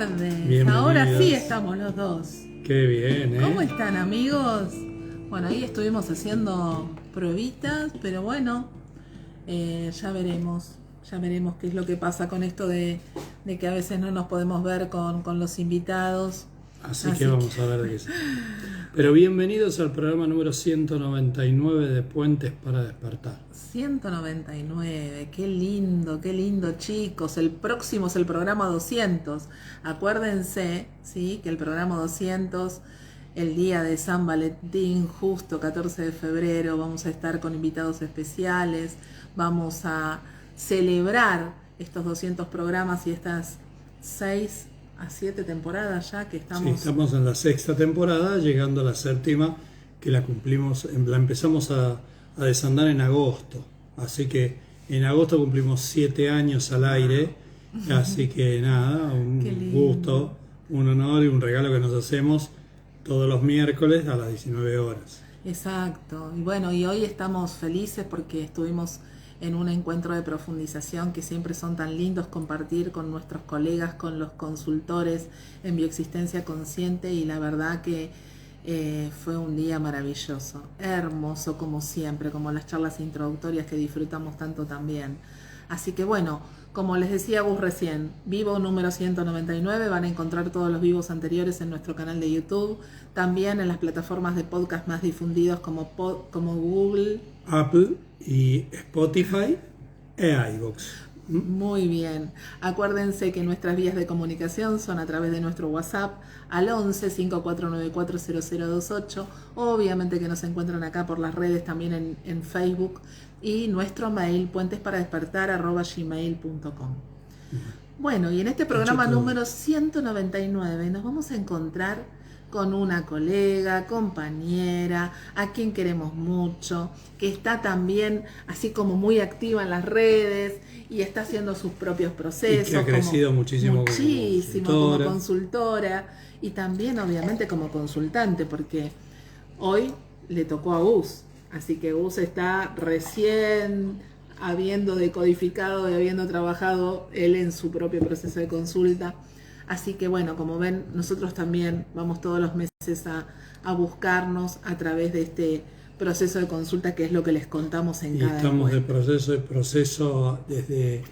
tardes. Ahora sí estamos los dos. Qué bien, ¿eh? ¿Cómo están, amigos? Bueno, ahí estuvimos haciendo pruebitas, pero bueno, ya veremos qué es lo que pasa con esto de que a veces no nos podemos ver con los invitados. Así que vamos a ver de qué se trata. Pero bienvenidos al programa número 199 de Puentes para Despertar. 199, qué lindo, chicos. El próximo es el programa 200. Acuérdense, ¿sí? Que el programa 200, el día de San Valentín, justo 14 de febrero, vamos a estar con invitados especiales. Vamos a celebrar estos 200 programas y estas 6 a 7 temporadas ya que estamos. Sí, estamos en la sexta temporada, llegando a la séptima, que la cumplimos, la empezamos a desandar en agosto. Así que en agosto cumplimos 7 años al aire. Así que nada, un gusto, un honor y un regalo que nos hacemos todos los miércoles a las 19 horas. Exacto. Y bueno, y hoy estamos felices porque estuvimos en un encuentro de profundización que siempre son tan lindos compartir con nuestros colegas, con los consultores en bioexistencia consciente, y la verdad que fue un día maravilloso, hermoso como siempre, como las charlas introductorias que disfrutamos tanto también. Así que bueno, como les decía Gus recién, vivo número 199, van a encontrar todos los vivos anteriores en nuestro canal de YouTube, también en las plataformas de podcast más difundidos como Google, Apple y Spotify e iVoox. Muy bien. Acuérdense que nuestras vías de comunicación son a través de nuestro WhatsApp al 11 5494 0028. Obviamente que nos encuentran acá por las redes, también en Facebook, y nuestro mail puentesparadespertar@gmail.com. Bueno, y en este programa número 199 nos vamos a encontrar con una colega, compañera, a quien queremos mucho, que está también así como muy activa en las redes y está haciendo sus propios procesos. Y que ha crecido muchísimo como consultora, y también obviamente como consultante, porque hoy le tocó a Gus, así que Gus está recién habiendo decodificado y habiendo trabajado él en su propio proceso de consulta. Así que bueno, como ven, nosotros también vamos todos los meses a buscarnos a través de este proceso de consulta, que es lo que les contamos en cada encuentro. Estamos de proceso desde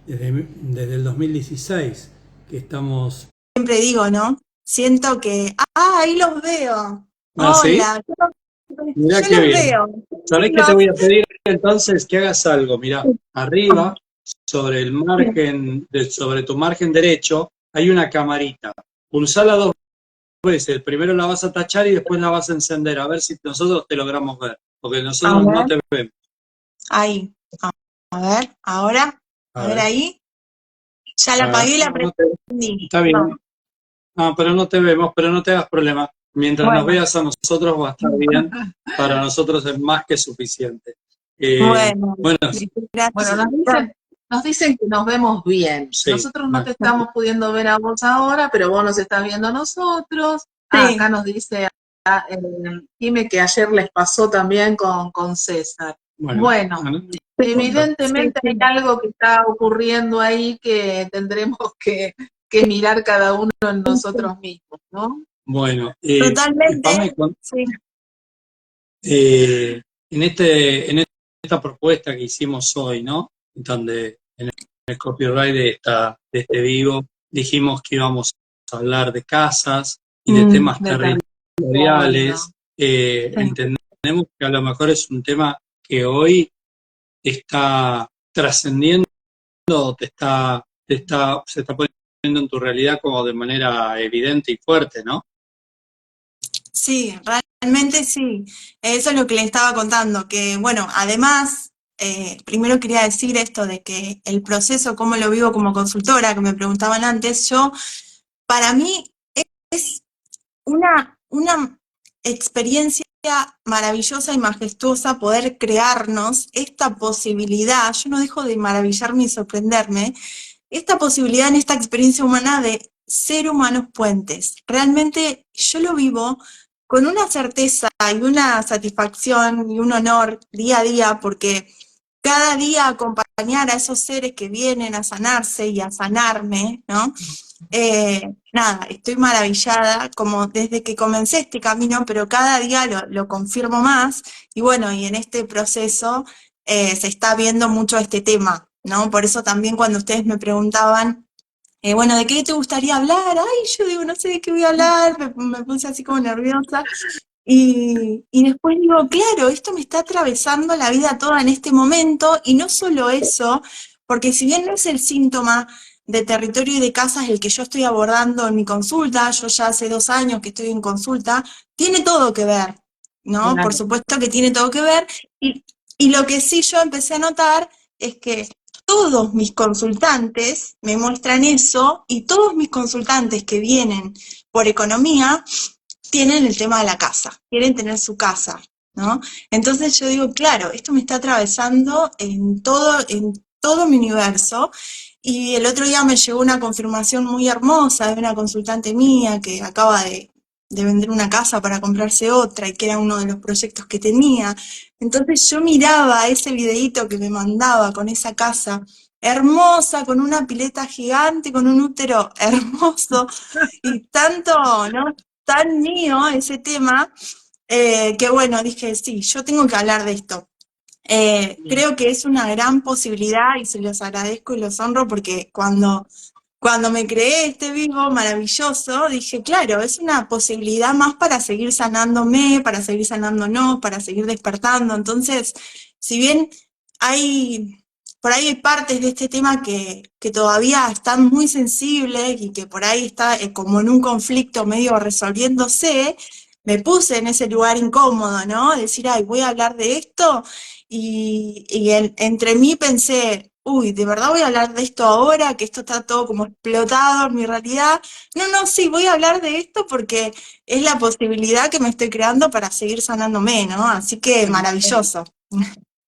el 2016, que estamos... Siempre digo, ¿no? Siento que... ahí los veo. Hola. ¿Sí? Mirá yo qué los bien. veo. ¿Sabés qué te voy a pedir entonces? Que hagas algo. Mirá, arriba, sobre el margen, sobre tu margen derecho, hay una camarita. Pulsala 2 veces. Primero la vas a tachar y después la vas a encender. A ver si nosotros te logramos ver. Porque nosotros no te vemos. Ahí. A ver, ahora. A ver ahí. Ya la apagué y la prendí. Está bien. No, pero no te vemos, pero no te hagas problema. Mientras nos veas a nosotros va a estar bien. Para nosotros es más que suficiente. Bueno, nos dicen que nos vemos bien. Sí, nosotros no te estamos pudiendo ver a vos ahora, pero vos nos estás viendo a nosotros. Sí. Acá nos dice Jime que ayer les pasó también con César. Bueno, evidentemente hay algo que está ocurriendo ahí que tendremos que mirar cada uno en nosotros mismos, ¿no? Bueno, totalmente. En esta propuesta que hicimos hoy, ¿no? Donde en el copyright de este vivo dijimos que íbamos a hablar de casas y de temas territoriales. Entendemos que a lo mejor es un tema que hoy está trascendiendo, se está poniendo en tu realidad como de manera evidente y fuerte, ¿no? Sí, realmente sí. Eso es lo que le estaba contando, que bueno, además, primero quería decir esto de que el proceso, cómo lo vivo como consultora, que me preguntaban antes, para mí es una experiencia maravillosa y majestuosa poder crearnos esta posibilidad. Yo no dejo de maravillarme y sorprenderme, esta posibilidad en esta experiencia humana de ser humanos puentes. Realmente yo lo vivo con una certeza y una satisfacción y un honor día a día, porque cada día acompañamos acompañar a esos seres que vienen a sanarse y a sanarme, ¿no? Nada, estoy maravillada, como desde que comencé este camino, pero cada día lo confirmo más, y bueno, y en este proceso se está viendo mucho este tema, ¿no? Por eso también cuando ustedes me preguntaban, bueno, ¿de qué te gustaría hablar? Ay, yo digo, no sé de qué voy a hablar, me puse así como nerviosa, y después digo, claro, esto me está atravesando la vida toda en este momento, y no solo eso, porque si bien no es el síntoma de territorio y de casas el que yo estoy abordando en mi consulta, yo ya hace 2 años que estoy en consulta, tiene todo que ver, ¿no? Por Claro. supuesto que tiene todo que ver, y lo que sí yo empecé a notar es que todos mis consultantes me muestran eso, y todos mis consultantes que vienen por economía, tienen el tema de la casa, quieren tener su casa, ¿no? Entonces yo digo, claro, esto me está atravesando en todo mi universo, y el otro día me llegó una confirmación muy hermosa de una consultante mía que acaba de vender una casa para comprarse otra, y que era uno de los proyectos que tenía. Entonces yo miraba ese videíto que me mandaba con esa casa hermosa, con una pileta gigante, con un útero hermoso, y tanto, ¿no? Tan mío ese tema, que bueno, dije, sí, yo tengo que hablar de esto. Creo que es una gran posibilidad, y se los agradezco y los honro, porque cuando me creé este vivo maravilloso, dije, claro, es una posibilidad más para seguir sanándome, para seguir sanándonos, para seguir despertando. Entonces, si bien por ahí hay partes de este tema que todavía están muy sensibles, y que por ahí está como en un conflicto medio resolviéndose, me puse en ese lugar incómodo, ¿no? Decir, ay, voy a hablar de esto, entre mí pensé, uy, ¿de verdad voy a hablar de esto ahora? Que esto está todo como explotado en mi realidad. No, no, sí, voy a hablar de esto porque es la posibilidad que me estoy creando para seguir sanándome, ¿no? Así que maravilloso.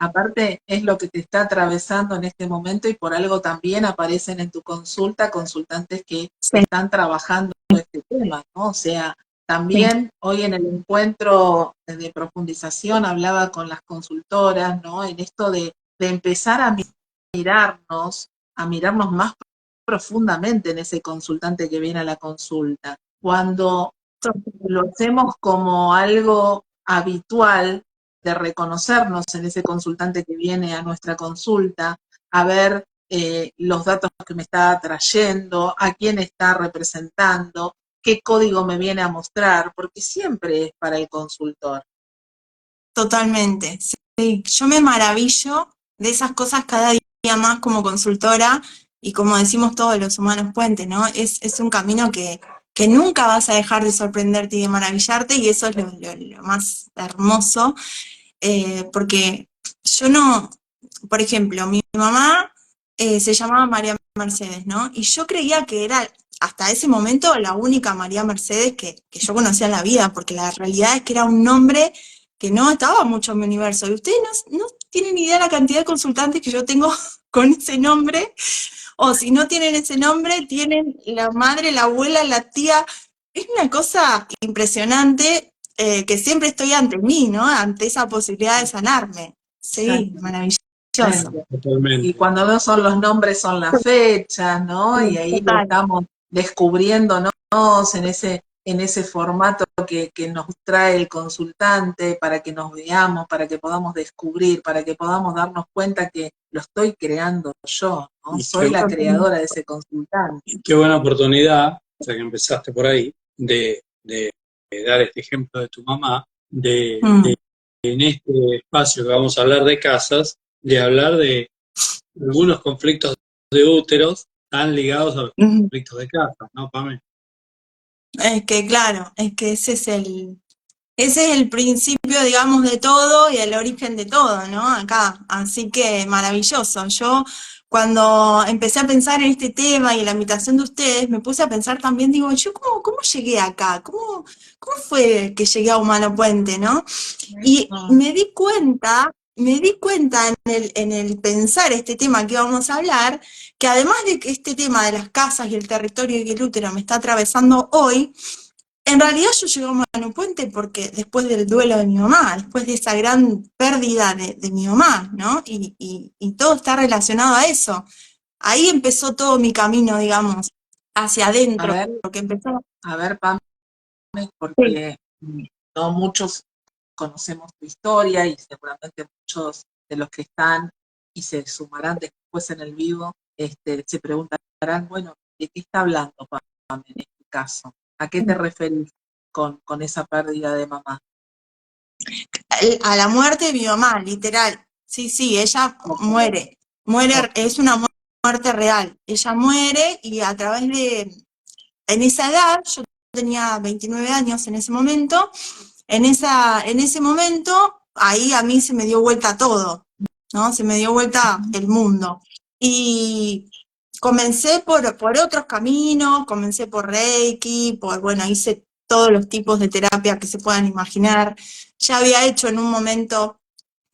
Aparte, es lo que te está atravesando en este momento, y por algo también aparecen en tu consulta consultantes que Sí, están trabajando este tema, ¿no? O sea, sí, también hoy en el encuentro de profundización hablaba con las consultoras, ¿no? En esto de empezar a mirarnos más profundamente en ese consultante que viene a la consulta. Cuando lo hacemos como algo habitual, de reconocernos en ese consultante que viene a nuestra consulta, a ver los datos que me está trayendo, a quién está representando, qué código me viene a mostrar, porque siempre es para el consultor. totalmente. Sí, yo me maravillo de esas cosas cada día más como consultora, y como decimos todos los humanos puentes, ¿no? Es un camino que nunca vas a dejar de sorprenderte y de maravillarte, y eso es lo más hermoso, porque yo no, por ejemplo, mi mamá se llamaba María Mercedes, ¿no? Y yo creía que era hasta ese momento la única María Mercedes que yo conocía en la vida, porque la realidad es que era un nombre que no estaba mucho en mi universo. Y ustedes no tienen idea la cantidad de consultantes que yo tengo con ese nombre, o si no tienen ese nombre, tienen la madre, la abuela, la tía. Es una cosa impresionante, que siempre estoy ante mí, ¿no? Ante esa posibilidad de sanarme. Sí, maravilloso. Y Totalmente. cuando no son los nombres, son las fechas, ¿no? Y ahí lo Total. estamos descubriendo, ¿no? En ese formato que nos trae el consultante, para que nos veamos, para que podamos descubrir, para que podamos darnos cuenta que lo estoy creando yo, ¿no? Y Soy qué, la creadora de ese consultante. y qué buena oportunidad, ya que empezaste por ahí, de dar este ejemplo de tu mamá, Mm. en este espacio que vamos a hablar de casas, de hablar de algunos conflictos de úteros tan ligados a los Mm. conflictos de casa, ¿no, Pame? Es que claro, es que ese es el principio, digamos, de todo, y el origen de todo, ¿no? Acá. Así que maravilloso. Yo, cuando empecé a pensar en este tema y en la invitación de ustedes, me puse a pensar también, digo, yo cómo llegué acá, cómo fue que llegué a Humano Puente, ¿no? Y me di cuenta en el pensar este tema que vamos a hablar, que además de que este tema de las casas y el territorio y el útero me está atravesando hoy, En realidad yo llegué a Mano Puente porque después del duelo de mi mamá, después de esa gran pérdida de mi mamá, ¿no? Y todo está relacionado a eso. Ahí empezó todo mi camino, digamos, hacia A adentro, ver, porque empezó. Pam, Sí. porque no muchos conocemos tu historia y seguramente muchos de los que están y se sumarán después en el vivo, se preguntarán, bueno, ¿de qué está hablando Pam en este caso? ¿A qué te referís con esa pérdida de mamá? A la muerte de mi mamá, literal. Sí, sí, ella Ok, muere. Muere, ok. es una muerte real. Ella muere y a través de, en esa edad, yo tenía 29 años en ese momento, en ese momento, ahí a mí se me dio vuelta todo, ¿no? Se me dio vuelta el mundo. Y comencé por otros caminos, comencé por Reiki, bueno, hice todos los tipos de terapia que se puedan imaginar. Ya había hecho en un momento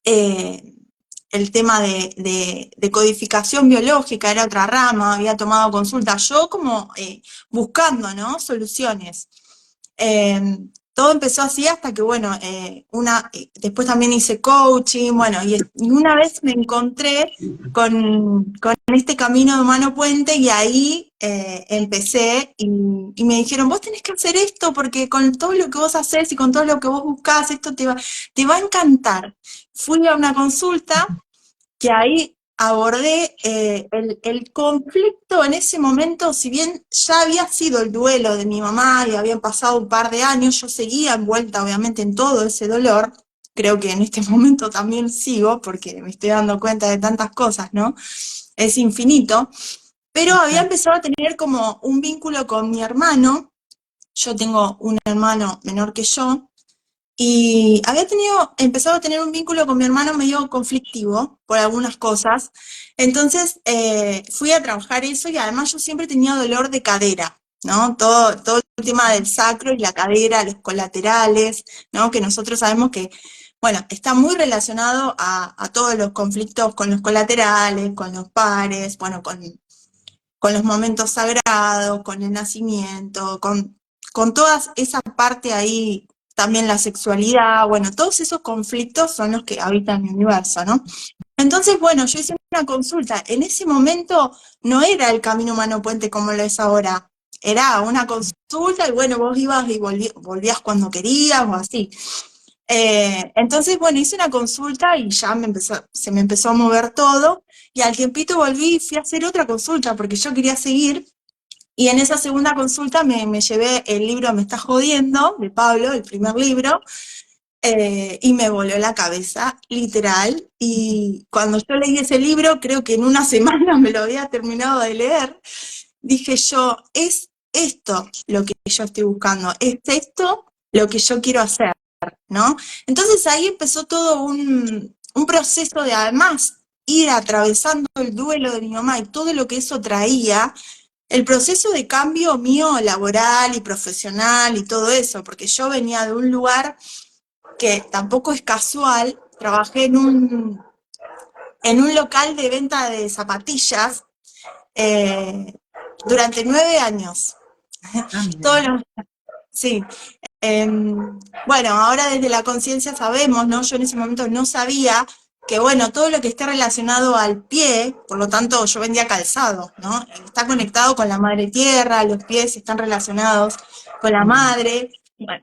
eh, el tema de codificación biológica, era otra rama, había tomado consulta, yo como buscando, ¿no? Soluciones. Todo empezó así hasta que, bueno, después también hice coaching, bueno, y una vez me encontré con este camino de Mano Puente y ahí empecé y me dijeron, vos tenés que hacer esto porque con todo lo que vos haces y con todo lo que vos buscás, esto te va a encantar. Fui a una consulta que ahí abordé el conflicto en ese momento, si bien ya había sido el duelo de mi mamá y habían pasado un par de años, yo seguía envuelta obviamente en todo ese dolor, creo que en este momento también sigo porque me estoy dando cuenta de tantas cosas, ¿no? Es infinito, pero había Okay. empezado a tener como un vínculo con mi hermano, yo tengo un hermano menor que yo, y empezado a tener un vínculo con mi hermano medio conflictivo por algunas cosas. Entonces fui a trabajar eso y además yo siempre tenía dolor de cadera, ¿no? Todo el tema del sacro y la cadera, los colaterales, ¿no? Que nosotros sabemos que, bueno, está muy relacionado a todos los conflictos con los colaterales, con los pares, bueno, con los momentos sagrados, con el nacimiento, con toda esa parte ahí, también la sexualidad, bueno, todos esos conflictos son los que habitan el universo, ¿no? Entonces, bueno, yo hice una consulta. En ese momento no era el camino Mano Puente como lo es ahora. Era una consulta y bueno, vos ibas y volvías cuando querías o así. Entonces, bueno, hice una consulta y ya se me empezó a mover todo. Y al tiempito volví y fui a hacer otra consulta porque yo quería seguir. Y en esa segunda consulta me llevé el libro Me estás jodiendo, de Pablo, el primer libro, y me voló la cabeza, literal. Y cuando yo leí ese libro, creo que en una semana me lo había terminado de leer, dije yo, es esto lo que yo estoy buscando, es esto lo que yo quiero hacer, ¿no? Entonces ahí empezó todo un proceso de además ir atravesando el duelo de mi mamá y todo lo que eso traía, el proceso de cambio mío laboral y profesional y todo eso, porque yo venía de un lugar que tampoco es casual, trabajé en un local de venta de zapatillas eh, durante 9 años. Ah, mira. Todos los, sí. Bueno, ahora desde la conciencia sabemos, ¿no? Yo en ese momento no sabía que, bueno, todo lo que esté relacionado al pie, por lo tanto yo vendía calzado, ¿no? Está conectado con la madre tierra, los pies están relacionados con la madre. Bueno,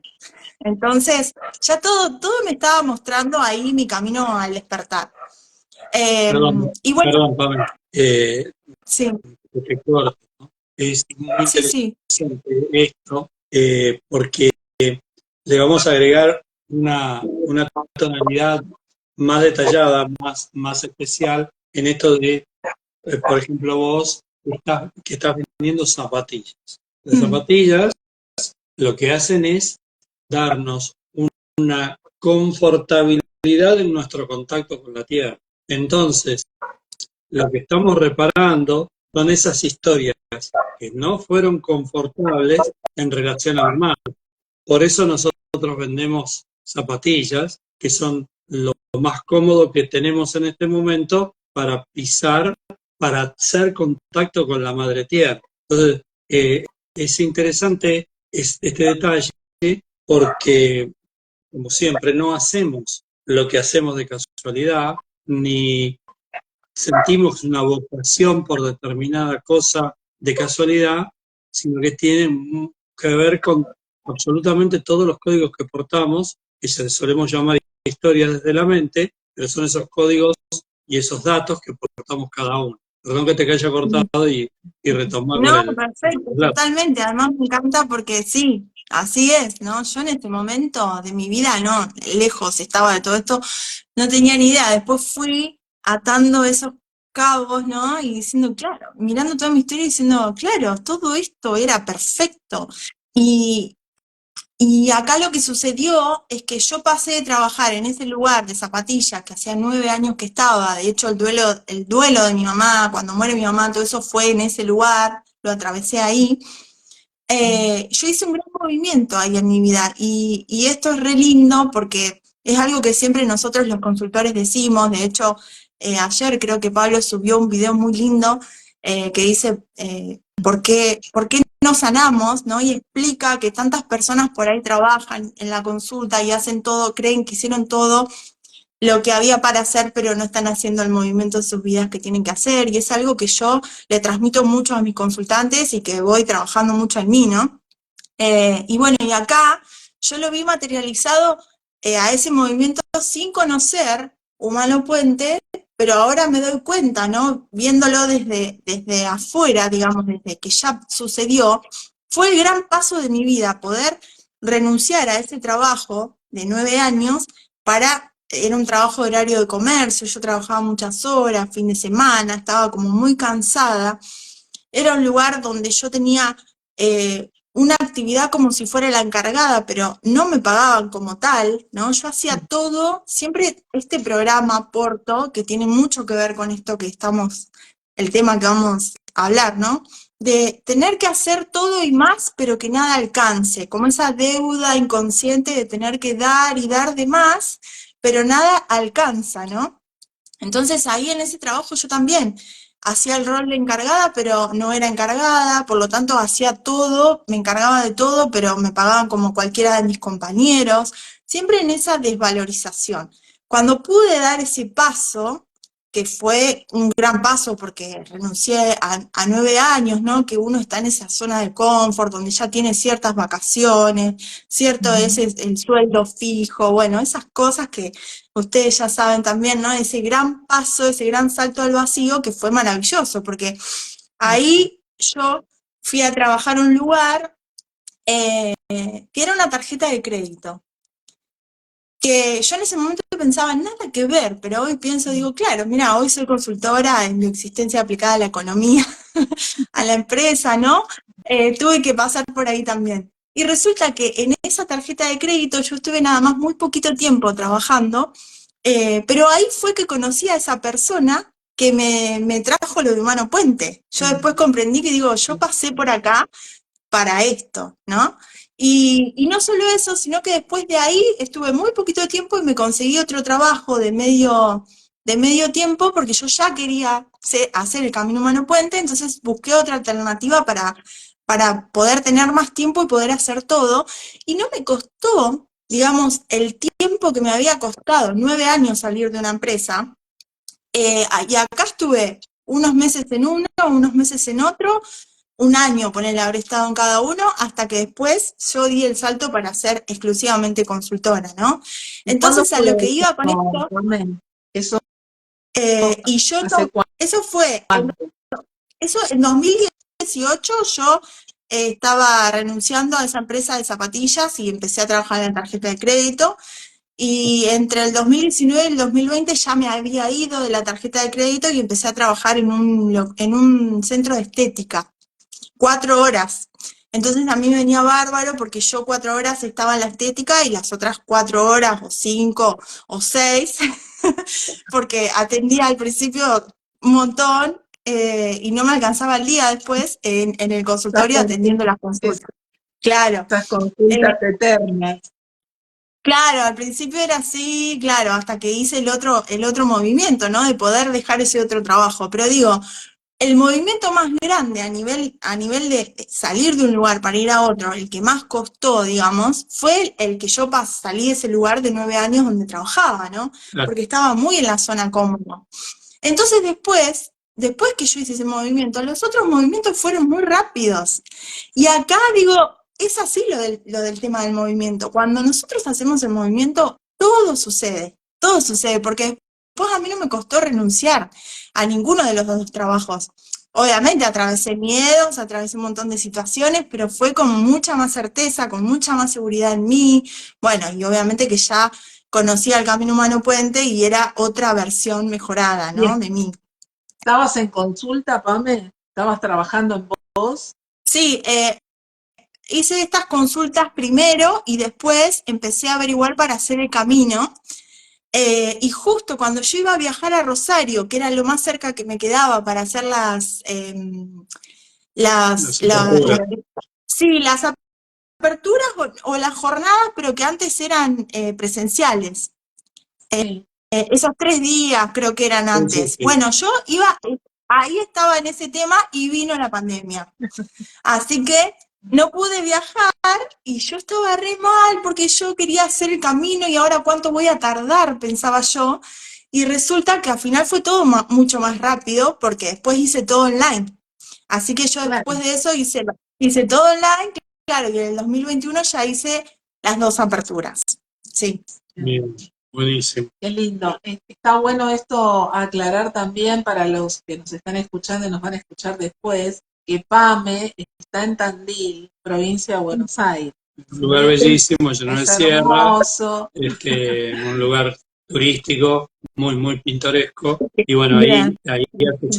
entonces ya todo me estaba mostrando ahí mi camino al despertar. Perdón, Y bueno, perdón, Pamela, sí, que te corto, ¿no? Es muy sí, interesante sí. esto, porque le vamos a agregar una tonalidad más detallada, más especial en esto de, por ejemplo, vos que estás vendiendo zapatillas. Las Mm, zapatillas lo que hacen es darnos una confortabilidad en nuestro contacto con la tierra. Entonces, lo que estamos reparando son esas historias que no fueron confortables en relación al mar. Por eso nosotros vendemos zapatillas, que son lo más cómodo que tenemos en este momento para pisar, para hacer contacto con la madre tierra. Entonces, es interesante este detalle porque, como siempre, no hacemos lo que hacemos de casualidad, ni sentimos una vocación por determinada cosa de casualidad, sino que tiene que ver con absolutamente todos los códigos que portamos, que se solemos llamar historias desde la mente, pero son esos códigos y esos datos que portamos cada uno. Perdón que te haya cortado y retomar No, el perfecto, relato. totalmente. Además me encanta porque sí, así es, ¿no? Yo en este momento de mi vida, no, lejos estaba de todo esto, no tenía ni idea. Después fui atando esos cabos, ¿no? Y diciendo, claro, mirando toda mi historia y diciendo, claro, todo esto era perfecto. Y, y acá lo que sucedió es que yo pasé de trabajar en ese lugar de zapatillas, que hacía 9 años que estaba, de hecho el duelo de mi mamá, cuando muere mi mamá, todo eso fue en ese lugar, lo atravesé ahí. Yo hice un gran movimiento ahí en mi vida y esto es re lindo porque es algo que siempre nosotros los consultores decimos. De hecho, ayer creo que Pablo subió un video muy lindo que dice por qué no sanamos, ¿no? Y explica que tantas personas por ahí trabajan en la consulta y hacen todo, creen que hicieron todo lo que había para hacer, pero no están haciendo el movimiento en sus vidas que tienen que hacer, y es algo que yo le transmito mucho a mis consultantes y que voy trabajando mucho en mí, ¿no? Y bueno, y acá yo lo vi materializado a ese movimiento sin conocer Humano Puente, pero ahora me doy cuenta, ¿no? Viéndolo desde afuera, digamos, desde que ya sucedió, fue el gran paso de mi vida, poder renunciar a ese trabajo de 9 años era un trabajo de horario de comercio, yo trabajaba muchas horas, fin de semana, estaba como muy cansada. Era un lugar donde yo tenía una actividad como si fuera la encargada, pero no me pagaban como tal, ¿no? Yo hacía todo, siempre este programa Porto, que tiene mucho que ver con esto que estamos, el tema que vamos a hablar, ¿no? De tener que hacer todo y más, pero que nada alcance, como esa deuda inconsciente de tener que dar y dar de más, pero nada alcanza, ¿no? Entonces ahí en ese trabajo yo también hacía el rol de encargada, pero no era encargada, por lo tanto hacía todo, me encargaba de todo, pero me pagaban como cualquiera de mis compañeros, siempre en esa desvalorización. Cuando pude dar ese paso, que fue un gran paso porque renuncié a 9 años, ¿no? Que uno está en esa zona de confort, donde ya tiene ciertas vacaciones, cierto es el sueldo fijo, bueno, esas cosas que ustedes ya saben también, ¿no? Ese gran paso, ese gran salto al vacío que fue maravilloso, porque ahí yo fui a trabajar a un lugar que era una tarjeta de crédito, que yo en ese momento pensaba nada que ver, pero hoy pienso, digo, claro, mira, hoy soy consultora en bioexistencia aplicada a la economía, a la empresa, ¿no? Tuve que pasar por ahí también. Y resulta que en esa tarjeta de crédito yo estuve nada más muy poquito tiempo trabajando, pero ahí fue que conocí a esa persona que me trajo lo de Humano Puente. Yo después comprendí que digo, yo pasé por acá para esto, ¿no? Y no solo eso, sino que después de ahí estuve muy poquito tiempo y me conseguí otro trabajo de medio tiempo porque yo ya quería hacer el Camino Humano Puente, entonces busqué otra alternativa para poder tener más tiempo y poder hacer todo. Y no me costó, digamos, el tiempo que me había costado, 9 años salir de una empresa, y acá estuve unos meses en uno, unos meses en otro, un año, ponele, habré estado en cada uno, hasta que después yo di el salto para ser exclusivamente consultora, ¿no? ¿Cuándo Entonces a fue lo que iba con eso, esto, Carmen? ¿Eso y yo, hace eso fue, cuánto? eso en 2018 yo estaba renunciando a esa empresa de zapatillas y empecé a trabajar en la tarjeta de crédito, y entre el 2019 y el 2020 ya me había ido de la tarjeta de crédito y empecé a trabajar en un centro de estética. 4 horas. Entonces a mí me venía bárbaro porque yo 4 horas estaba en la estética y las otras 4 horas o 5 o 6, porque atendía al principio un montón y no me alcanzaba el día después en el consultorio atendiendo las consultas. Claro. Esas Eh, consultas eternas. Claro, al principio era así, claro, hasta que hice el otro movimiento, ¿no? De poder dejar ese otro trabajo. Pero digo, el movimiento más grande a nivel de salir de un lugar para ir a otro, el que más costó, digamos, fue el que yo salí de ese lugar de 9 años donde trabajaba, ¿no? Claro. Porque estaba muy en la zona cómoda. Entonces después que yo hice ese movimiento, los otros movimientos fueron muy rápidos. Y acá digo, es así lo del tema del movimiento. Cuando nosotros hacemos el movimiento, todo sucede, porque después a mí no me costó renunciar a ninguno de los dos trabajos. Obviamente atravesé miedos, atravesé un montón de situaciones, pero fue con mucha más certeza, con mucha más seguridad en mí. Bueno, y obviamente que ya conocía el Camino Humano Puente y era otra versión mejorada, ¿no? De mí. ¿Estabas en consulta, Pame? ¿Estabas trabajando en vos? Sí, hice estas consultas primero y después empecé a averiguar para hacer el camino. Y justo cuando yo iba a viajar a Rosario, que era lo más cerca que me quedaba para hacer las, sí, las aperturas o las jornadas, pero que antes eran presenciales. Sí. Esos 3 días creo que eran antes. Sí. Bueno, yo iba, ahí estaba en ese tema y vino la pandemia. Así que no pude viajar y yo estaba re mal porque yo quería hacer el camino y ahora cuánto voy a tardar, pensaba yo. Y resulta que al final fue todo mucho más rápido porque después hice todo online. Así que yo después de eso hice todo online, claro, y en el 2021 ya hice las 2 aperturas. Sí. Bien, buenísimo. Qué lindo. Está bueno esto aclarar también para los que nos están escuchando y nos van a escuchar después, que PAME está en Tandil, provincia de Buenos Aires. Un lugar bellísimo, lleno de Es sierra, hermoso. un lugar turístico muy, muy pintoresco. Y bueno, ahí hace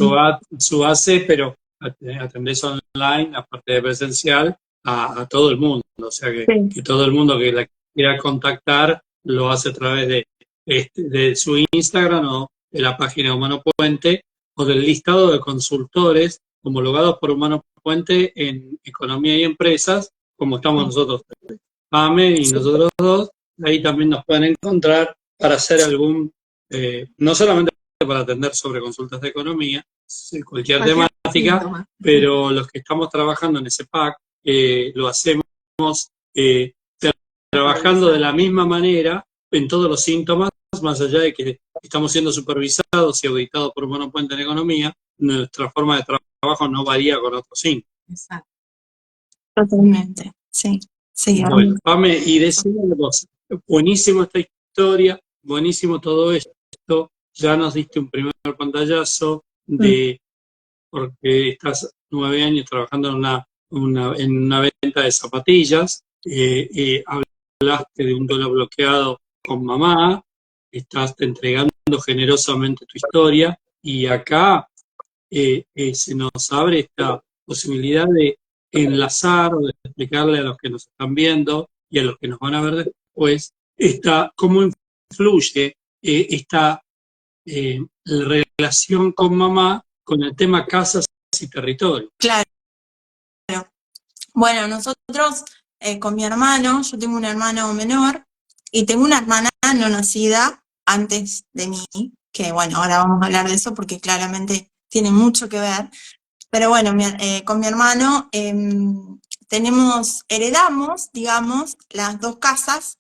su base, pero atendés online, aparte de presencial, a todo el mundo. O sea que todo el mundo que la quiera contactar lo hace a través de su Instagram o de la página de Humano Puente o del listado de consultores homologados por Humano Puente en economía y empresas, como estamos nosotros, PAME y nosotros dos. Ahí también nos pueden encontrar para hacer no solamente para atender sobre consultas de economía, cualquier temática, pero los que estamos trabajando en ese pack lo hacemos eh, trabajando de la misma manera en todos los síntomas, más allá de que estamos siendo supervisados y auditados por Humano Puente en Economía, nuestra forma de trabajo no varía con otros síntomas. Exacto. Totalmente, sí. Sí, bueno, Pame, y decime una cosa, buenísimo esta historia, buenísimo todo esto, ya nos diste un primer pantallazo porque estás 9 años trabajando en una venta de zapatillas, hablaste de un dólar bloqueado con mamá, estás entregando generosamente tu historia, y acá se nos abre esta posibilidad de enlazar o de explicarle a los que nos están viendo y a los que nos van a ver después, cómo influye esta relación con mamá con el tema casas y territorio. Claro. Bueno, nosotros con mi hermano, yo tengo un hermano menor y tengo una hermana no nacida antes de mí, que bueno, ahora vamos a hablar de eso porque claramente tiene mucho que ver. Pero bueno, con mi hermano heredamos, digamos, las 2 casas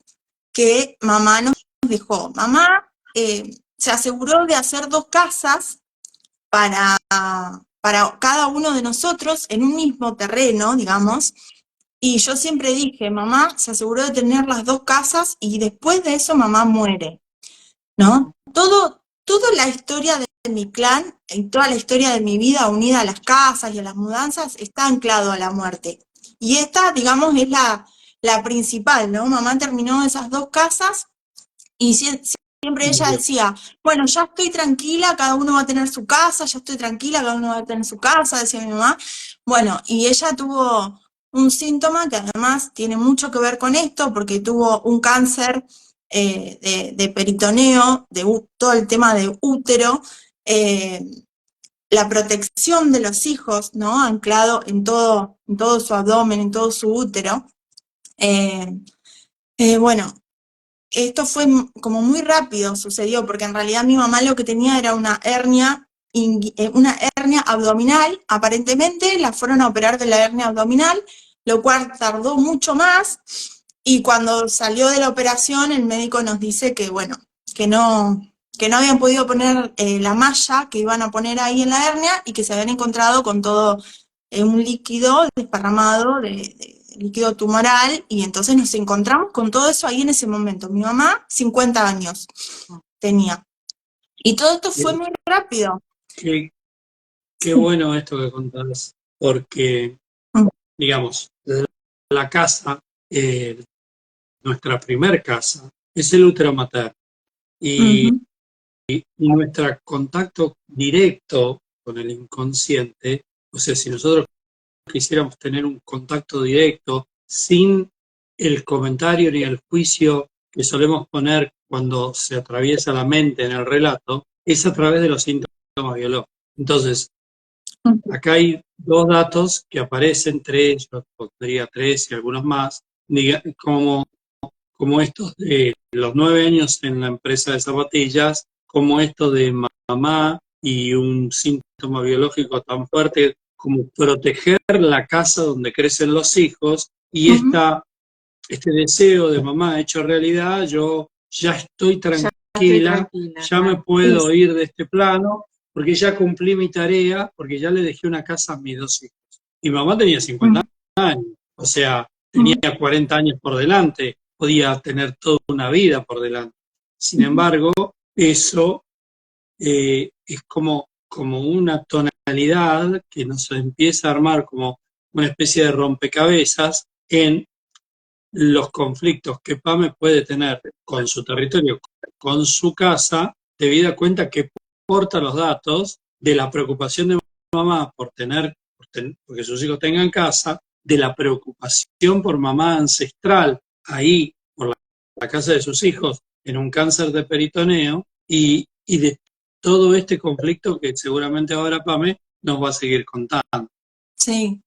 que mamá nos dejó. Mamá se aseguró de hacer 2 casas para cada uno de nosotros en un mismo terreno, digamos, y yo siempre dije, mamá se aseguró de tener las 2 casas y después de eso mamá muere, ¿no? Toda la historia de mi clan y toda la historia de mi vida unida a las casas y a las mudanzas está anclado a la muerte. Y esta, digamos, es la principal, ¿no? Mamá terminó esas 2 casas y siempre ella decía, bueno, ya estoy tranquila, cada uno va a tener su casa, ya estoy tranquila, cada uno va a tener su casa, decía mi mamá. Bueno, y ella tuvo un síntoma que además tiene mucho que ver con esto, porque tuvo un cáncer de peritoneo, todo el tema de útero, la protección de los hijos, ¿no? Anclado en todo su abdomen, en todo su útero. Bueno, esto fue como muy rápido, sucedió, porque en realidad mi mamá lo que tenía era una hernia una hernia abdominal, aparentemente la fueron a operar de la hernia abdominal, lo cual tardó mucho más, y cuando salió de la operación el médico nos dice que, bueno, que no habían podido poner la malla que iban a poner ahí en la hernia y que se habían encontrado con todo un líquido desparramado de líquido tumoral, y entonces nos encontramos con todo eso ahí en ese momento. Mi mamá, 50 años tenía. Y todo esto fue muy rápido. Qué bueno esto que contás, porque, digamos, la casa, nuestra primer casa, es el útero materno. Y nuestro contacto directo con el inconsciente, o sea, si nosotros quisiéramos tener un contacto directo sin el comentario ni el juicio que solemos poner cuando se atraviesa la mente en el relato, es a través de los síntomas biológicos. Entonces, acá hay dos datos que aparecen, tres, yo pondría tres y algunos más, como estos de los 9 años en la empresa de zapatillas, como esto de mamá y un síntoma biológico tan fuerte como proteger la casa donde crecen los hijos, y este deseo de mamá hecho realidad, yo ya estoy tranquila, ya me puedo ir de este plano, porque ya cumplí mi tarea, porque ya le dejé una casa a mis dos hijos. Y mamá tenía 50 años, o sea, tenía 40 años por delante, podía tener toda una vida por delante. Sin embargo, eso es como una tonalidad que nos empieza a armar como una especie de rompecabezas en los conflictos que PAME puede tener con su territorio, con su casa, debida cuenta que porta los datos de la preocupación de mamá porque sus hijos tengan casa, de la preocupación por mamá ancestral ahí, por la casa de sus hijos, en un cáncer de peritoneo, y de todo este conflicto que seguramente ahora PAME nos va a seguir contando. Sí,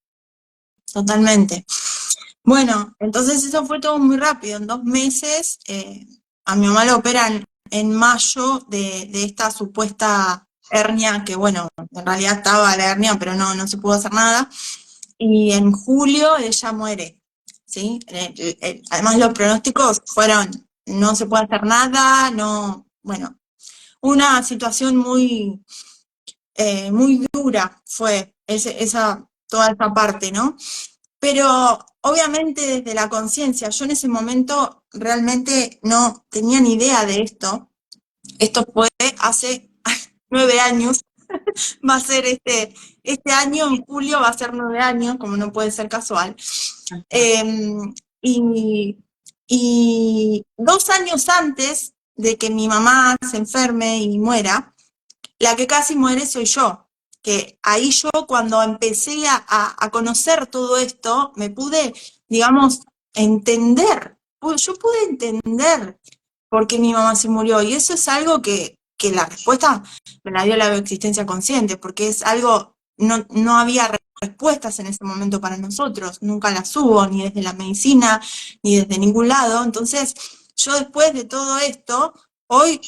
totalmente. Bueno, entonces eso fue todo muy rápido. En 2 meses, a mi mamá la operan en mayo de esta supuesta hernia, que bueno, en realidad estaba la hernia, pero no se pudo hacer nada. Y en julio ella muere, ¿sí? Además los pronósticos fueron, no se puede hacer nada, bueno, una situación muy dura fue toda esa parte, ¿no? Pero obviamente desde la conciencia, yo en ese momento realmente no tenía ni idea de esto. Esto fue hace 9 años, va a ser este año, en julio va a ser 9 años, como no puede ser casual. Y 2 años antes de que mi mamá se enferme y muera, la que casi muere soy yo, que ahí yo cuando empecé a conocer todo esto, me pude, digamos, entender, yo pude entender por qué mi mamá se murió, y eso es algo que la respuesta me la dio la bioexistencia consciente, porque es algo, no había respuestas en ese momento para nosotros, nunca las hubo, ni desde la medicina, ni desde ningún lado. Entonces, yo después de todo esto, hoy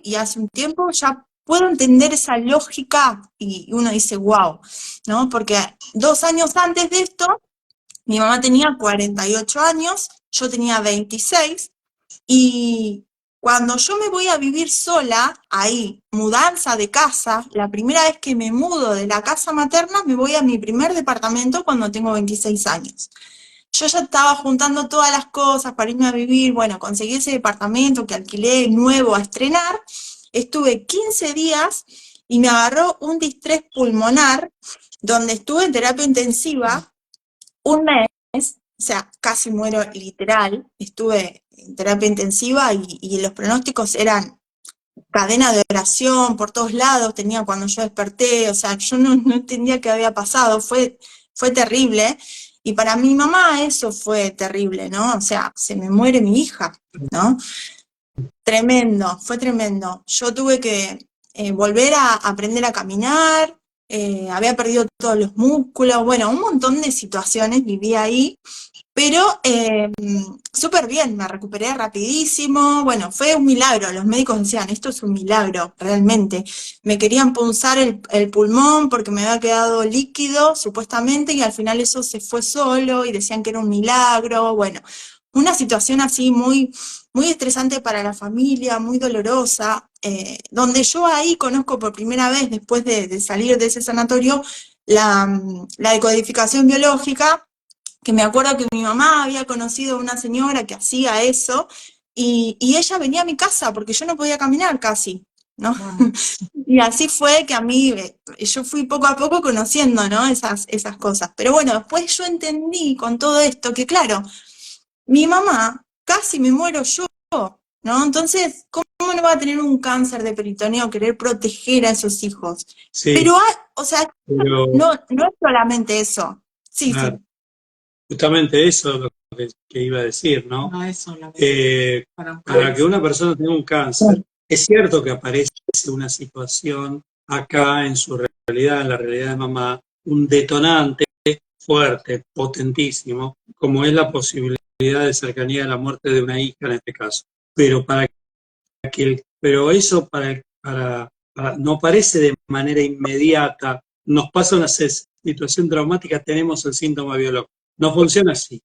y hace un tiempo, ya puedo entender esa lógica y uno dice, wow, ¿no? Porque 2 años antes de esto, mi mamá tenía 48 años, yo tenía 26, y cuando yo me voy a vivir sola, ahí, mudanza de casa, la primera vez que me mudo de la casa materna, me voy a mi primer departamento cuando tengo 26 años. Yo ya estaba juntando todas las cosas para irme a vivir, bueno, conseguí ese departamento que alquilé nuevo a estrenar, estuve 15 días y me agarró un distrés pulmonar, donde estuve en terapia intensiva 1 mes, o sea, casi muero literal, estuve en terapia intensiva y los pronósticos eran cadena de oración por todos lados, tenía cuando yo desperté, o sea, yo no entendía qué había pasado, fue terrible. Y para mi mamá eso fue terrible, ¿no? O sea, se me muere mi hija, ¿no? Tremendo, fue tremendo. Yo tuve que volver a aprender a caminar, había perdido todos los músculos, bueno, un montón de situaciones viví ahí, pero súper bien, me recuperé rapidísimo, bueno, fue un milagro, los médicos decían, esto es un milagro, realmente. Me querían punzar el pulmón porque me había quedado líquido, supuestamente, y al final eso se fue solo y decían que era un milagro, bueno, una situación así muy, muy estresante para la familia, muy dolorosa, donde yo ahí conozco por primera vez, después de salir de ese sanatorio, la decodificación biológica, que me acuerdo que mi mamá había conocido a una señora que hacía eso, y ella venía a mi casa porque yo no podía caminar casi, ¿no? Wow. Y así fue que a mí, yo fui poco a poco conociendo, ¿no? Esas cosas. Pero bueno, después yo entendí con todo esto que, claro, mi mamá casi me muero yo, ¿no? Entonces, ¿cómo no va a tener un cáncer de peritoneo querer proteger a esos hijos? Sí, Pero, o sea, pero no es solamente eso. Sí, sí. claro, justamente eso es lo que iba a decir, ¿no? No es solamente para un Para que cáncer. una persona tenga un cáncer, es cierto que aparece una situación acá en su realidad, en la realidad de mamá, un detonante fuerte, potentísimo, como es la posibilidad de cercanía de la muerte de una hija en este caso. Pero pero eso no aparece de manera inmediata, nos pasa una situación traumática, tenemos el síntoma biológico. No funciona así.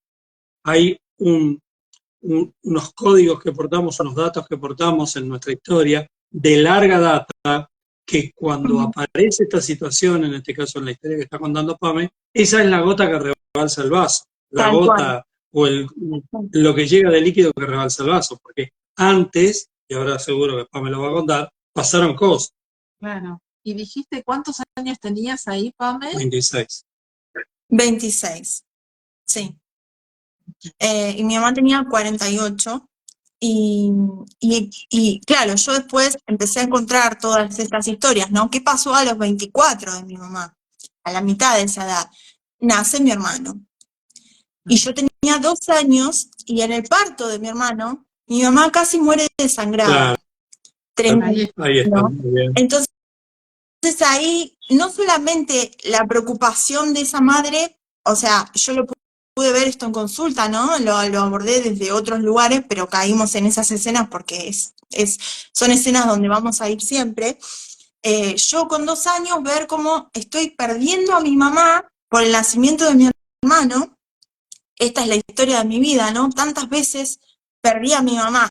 Hay unos códigos que portamos, unos datos que portamos en nuestra historia de larga data, que cuando aparece esta situación, en este caso en la historia que está contando Pame, esa es la gota que rebalsa el vaso, la Tal cual. gota o lo que llega de líquido que rebalsa el vaso, porque antes, y ahora seguro que Pame lo va a contar, pasaron cosas. Claro. Y dijiste, ¿cuántos años tenías ahí, Pame? 26. 26, sí. Y mi mamá tenía 48. Y claro, yo después empecé a encontrar todas estas historias, ¿no? ¿Qué pasó a los 24 de mi mamá? A la mitad de esa edad. Nace mi hermano. Y yo tenía 2 años y en el parto de mi hermano, mi mamá casi muere Claro, desangrada. Tremendo. ahí está, muy bien. Entonces ahí, no solamente la preocupación de esa madre, o sea, yo lo pude ver esto en consulta, ¿no? Lo abordé desde otros lugares, pero caímos en esas escenas porque son escenas donde vamos a ir siempre. Yo con 2 años ver cómo estoy perdiendo a mi mamá por el nacimiento de mi hermano. Esta es la historia de mi vida, ¿no? Tantas veces perdí a mi mamá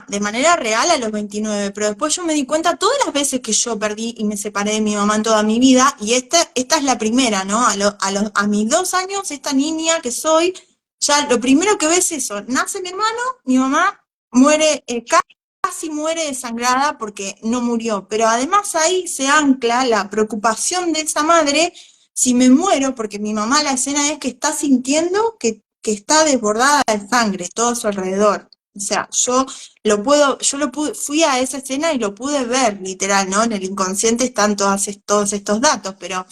de manera real a los 29, pero después yo me di cuenta todas las veces que yo perdí y me separé de mi mamá en toda mi vida, y esta es la primera, ¿no? A mis 2 años, esta niña que soy, ya lo primero que ves es eso, nace mi hermano, mi mamá muere, casi muere desangrada porque no murió, pero además ahí se ancla la preocupación de esa madre si me muero, porque mi mamá la escena es que está sintiendo que está desbordada de sangre todo a su alrededor. O sea, fui a esa escena y lo pude ver, literal, ¿no? En el inconsciente están todos estos datos, pero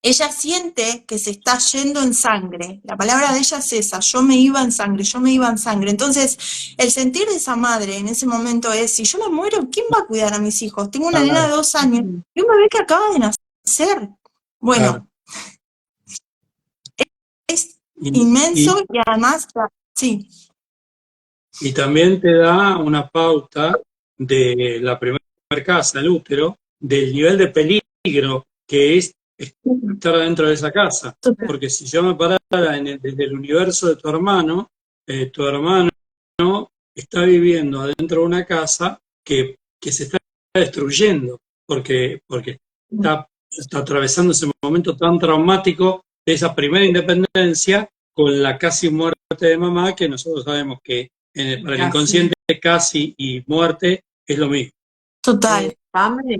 ella siente que se está yendo en sangre. La palabra de ella es esa, yo me iba en sangre, yo me iba en sangre. Entonces, el sentir de esa madre en ese momento es, si yo me muero, ¿quién va a cuidar a mis hijos? Tengo una nena de 2 años y un bebé que acaba de nacer. Bueno, Claro. es Y, inmenso y además, sí. y también te da una pauta de la primera casa, el útero, del nivel de peligro que es estar dentro de esa casa. Porque si yo me parara desde el universo de tu hermano está viviendo adentro de una casa que se está destruyendo, porque está atravesando ese momento tan traumático de esa primera independencia con la casi muerte de mamá, que nosotros sabemos que para el inconsciente casi y muerte es lo mismo. Total. Pame,